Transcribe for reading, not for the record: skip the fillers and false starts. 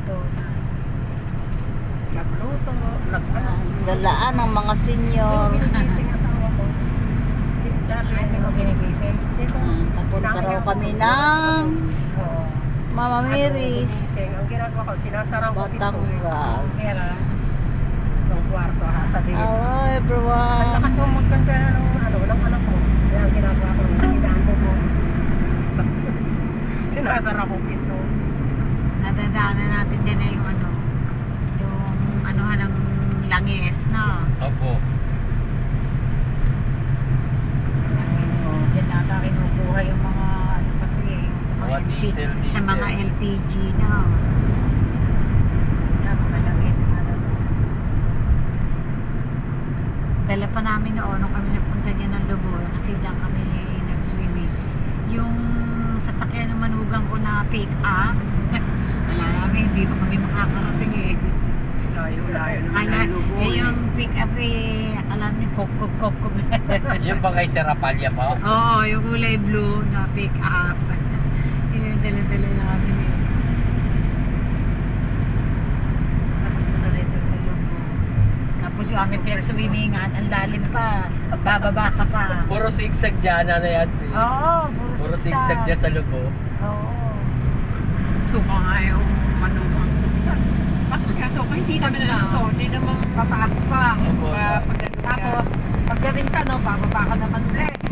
nagluto na. Nagluto, Galaan ng mga senior. Yung ginigising asawa ko. Dati, Hindi mo ginigising? Hindi ko. Papunta raw kami ng Oo. Mama Mary, Ginigising. Ang ginagawa ko, sinasara ko pinto. Batangas. Pera. Sa kwarto, sabihin. Hello everyone. Naglakas mo magkanta ng anak ko. Kaya ang ginagawa ko, hinaan mo po. Sinasara ko pinto. Nadadaanan natin din na yung anuhan ng langis, no? Opo. Langis. Diyan nata kinukuha yung mga sa Mga diesel. sa mga LPG, no? Mga langis nga daw. Dala pa namin noon nung kami nagpunta dyan ng Lubo kasi diyan kami nag-swimming. Yung sasakyan ng manugang ko na pick up, wala namin, hindi pa kami makakarating eh. Layo naman Kala, ang lubo. yung pick up eh, akala namin kok. Yung ba kay Serapalya pa? Oo, yung kulay blue na pick up. Yun yung dala-dala namin eh. Nakapunta rin dun sa Lubo. Tapos yung aming pinag-swimmingan, ang lalim pa. Bababa ka pa. Puro sigsag dyan na yan si. Oo, Puro sigsag dyan sa lubo. Oo. Suka nga yung manugang ko. Kaso hindi naman to, hindi naman mataas pa. Opo. Tapos, pagdating sa bababa ka naman ulit.